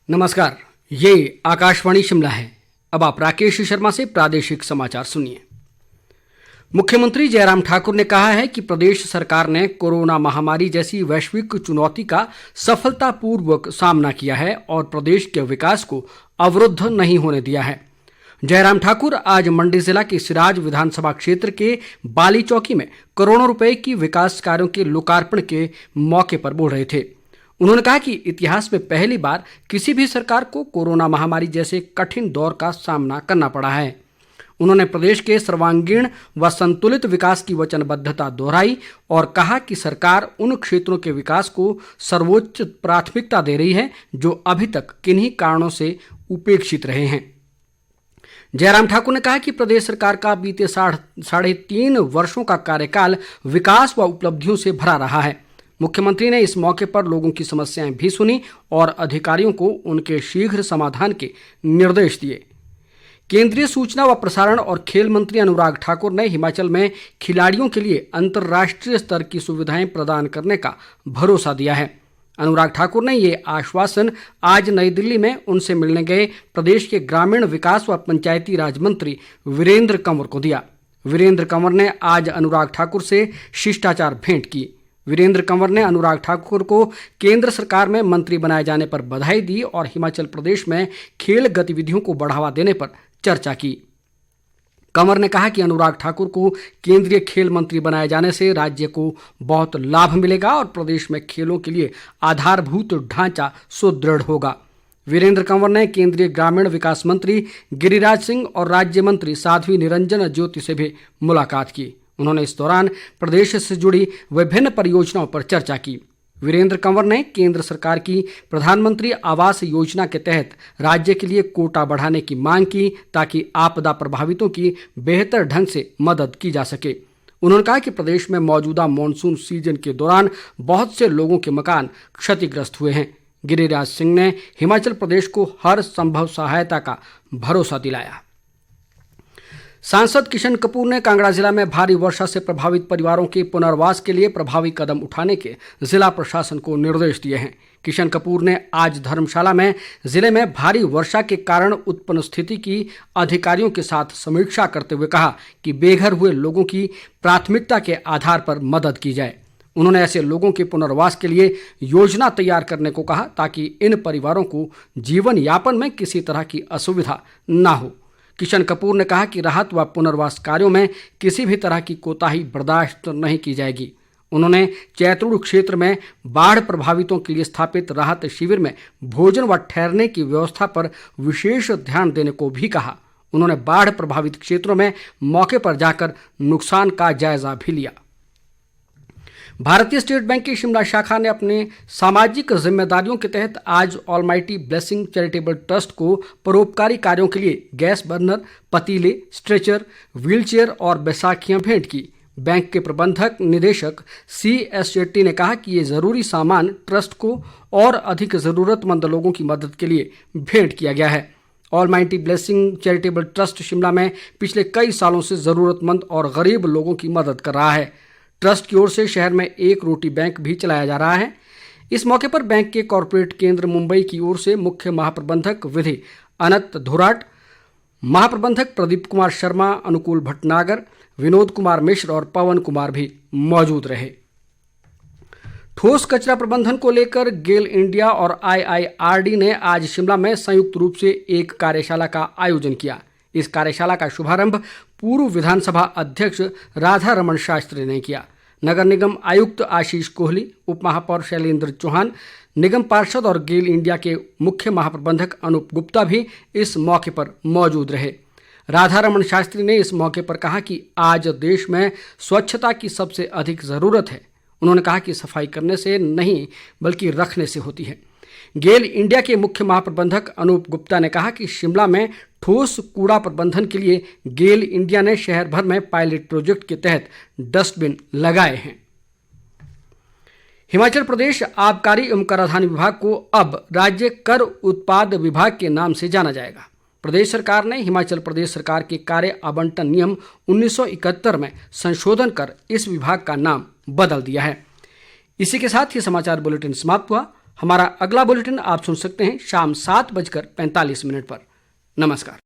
नमस्कार, ये आकाशवाणी शिमला है। अब आप राकेश शर्मा से प्रादेशिक समाचार सुनिए। मुख्यमंत्री जयराम ठाकुर ने कहा है कि प्रदेश सरकार ने कोरोना महामारी जैसी वैश्विक चुनौती का सफलतापूर्वक सामना किया है और प्रदेश के विकास को अवरुद्ध नहीं होने दिया है। जयराम ठाकुर आज मंडी जिला के सिराज विधानसभा क्षेत्र के बाली चौकी में करोड़ों रुपए की विकास कार्यों के लोकार्पण के मौके पर बोल रहे थे। उन्होंने कहा कि इतिहास में पहली बार किसी भी सरकार को कोरोना महामारी जैसे कठिन दौर का सामना करना पड़ा है। उन्होंने प्रदेश के सर्वांगीण व संतुलित विकास की वचनबद्धता दोहराई और कहा कि सरकार उन क्षेत्रों के विकास को सर्वोच्च प्राथमिकता दे रही है जो अभी तक किन्हीं कारणों से उपेक्षित रहे हैं। जयराम ठाकुर ने कहा कि प्रदेश सरकार का बीते 3.5 वर्षों का कार्यकाल विकास व उपलब्धियों से भरा रहा है। मुख्यमंत्री ने इस मौके पर लोगों की समस्याएं भी सुनी और अधिकारियों को उनके शीघ्र समाधान के निर्देश दिए। केंद्रीय सूचना व प्रसारण और खेल मंत्री अनुराग ठाकुर ने हिमाचल में खिलाड़ियों के लिए अंतर्राष्ट्रीय स्तर की सुविधाएं प्रदान करने का भरोसा दिया है। अनुराग ठाकुर ने ये आश्वासन आज नई दिल्ली में उनसे मिलने गए प्रदेश के ग्रामीण विकास व पंचायती राज मंत्री वीरेंद्र कंवर को दिया। वीरेंद्र कंवर ने आज अनुराग ठाकुर से शिष्टाचार भेंट की। वीरेंद्र कंवर ने अनुराग ठाकुर को केंद्र सरकार में मंत्री बनाए जाने पर बधाई दी और हिमाचल प्रदेश में खेल गतिविधियों को बढ़ावा देने पर चर्चा की। कंवर ने कहा कि अनुराग ठाकुर को केंद्रीय खेल मंत्री बनाए जाने से राज्य को बहुत लाभ मिलेगा और प्रदेश में खेलों के लिए आधारभूत ढांचा सुदृढ़ होगा। वीरेंद्र कंवर ने केंद्रीय ग्रामीण विकास मंत्री गिरिराज सिंह और राज्य मंत्री साध्वी निरंजन ज्योति से भी मुलाकात की। उन्होंने इस दौरान प्रदेश से जुड़ी विभिन्न परियोजनाओं पर चर्चा की। वीरेंद्र कंवर ने केंद्र सरकार की प्रधानमंत्री आवास योजना के तहत राज्य के लिए कोटा बढ़ाने की मांग की ताकि आपदा प्रभावितों की बेहतर ढंग से मदद की जा सके। उन्होंने कहा कि प्रदेश में मौजूदा मानसून सीजन के दौरान बहुत से लोगों के मकान क्षतिग्रस्त हुए हैं। गिरिराज सिंह ने हिमाचल प्रदेश को हर संभव सहायता का भरोसा दिलाया। सांसद किशन कपूर ने कांगड़ा जिला में भारी वर्षा से प्रभावित परिवारों के पुनर्वास के लिए प्रभावी कदम उठाने के जिला प्रशासन को निर्देश दिए हैं। किशन कपूर ने आज धर्मशाला में जिले में भारी वर्षा के कारण उत्पन्न स्थिति की अधिकारियों के साथ समीक्षा करते हुए कहा कि बेघर हुए लोगों की प्राथमिकता के आधार पर मदद की जाए। उन्होंने ऐसे लोगों के पुनर्वास के लिए योजना तैयार करने को कहा ताकि इन परिवारों को जीवन यापन में किसी तरह की असुविधा न हो। किशन कपूर ने कहा कि राहत व पुनर्वास कार्यों में किसी भी तरह की कोताही बर्दाश्त नहीं की जाएगी। उन्होंने चैतुड़ क्षेत्र में बाढ़ प्रभावितों के लिए स्थापित राहत शिविर में भोजन व ठहरने की व्यवस्था पर विशेष ध्यान देने को भी कहा। उन्होंने बाढ़ प्रभावित क्षेत्रों में मौके पर जाकर नुकसान का जायजा भी लिया। भारतीय स्टेट बैंक की शिमला शाखा ने अपने सामाजिक जिम्मेदारियों के तहत आज ऑलमाइटी ब्लेसिंग चैरिटेबल ट्रस्ट को परोपकारी कार्यों के लिए गैस बर्नर, पतीले, स्ट्रेचर, व्हीलचेयर और बैसाखियां भेंट की। बैंक के प्रबंधक निदेशक CS शेट्टी ने कहा कि ये जरूरी सामान ट्रस्ट को और अधिक ज़रूरतमंद लोगों की मदद के लिए भेंट किया गया है। Almighty blessing charitable trust Shimla में पिछले कई सालों से ज़रूरतमंद और गरीब लोगों की मदद कर रहा है। ट्रस्ट की ओर से शहर में एक रोटी बैंक भी चलाया जा रहा है। इस मौके पर बैंक के कॉरपोरेट केंद्र मुंबई की ओर से मुख्य महाप्रबंधक विधि अनंत धोराट, महाप्रबंधक प्रदीप कुमार शर्मा, अनुकूल भटनागर, विनोद कुमार मिश्र और पवन कुमार भी मौजूद रहे। ठोस कचरा प्रबंधन को लेकर गेल इंडिया और IIRD ने आज शिमला में संयुक्त रूप से एक कार्यशाला का आयोजन किया। इस कार्यशाला का शुभारंभ पूर्व विधानसभा अध्यक्ष राधा रमन शास्त्री ने किया। नगर निगम आयुक्त आशीष कोहली, उप महापौर शैलेंद्र चौहान, निगम पार्षद और गेल इंडिया के मुख्य महाप्रबंधक अनूप गुप्ता भी इस मौके पर मौजूद रहे। राधा रमन शास्त्री ने इस मौके पर कहा कि आज देश में स्वच्छता की सबसे अधिक ज़रूरत है। उन्होंने कहा कि सफाई करने से नहीं बल्कि रखने से होती है। गेल इंडिया के मुख्य महाप्रबंधक अनूप गुप्ता ने कहा कि शिमला में ठोस कूड़ा प्रबंधन के लिए गेल इंडिया ने शहर भर में पायलट प्रोजेक्ट के तहत डस्टबिन लगाए हैं। हिमाचल प्रदेश आबकारी एवं कराधान विभाग को अब राज्य कर उत्पाद विभाग के नाम से जाना जाएगा। प्रदेश सरकार ने हिमाचल प्रदेश सरकार के कार्य आवंटन नियम 1971 में संशोधन कर इस विभाग का नाम बदल दिया है। इसी के साथ ही समाचार बुलेटिन समाप्त हुआ। हमारा अगला बुलेटिन आप सुन सकते हैं शाम 7:45 पर। नमस्कार।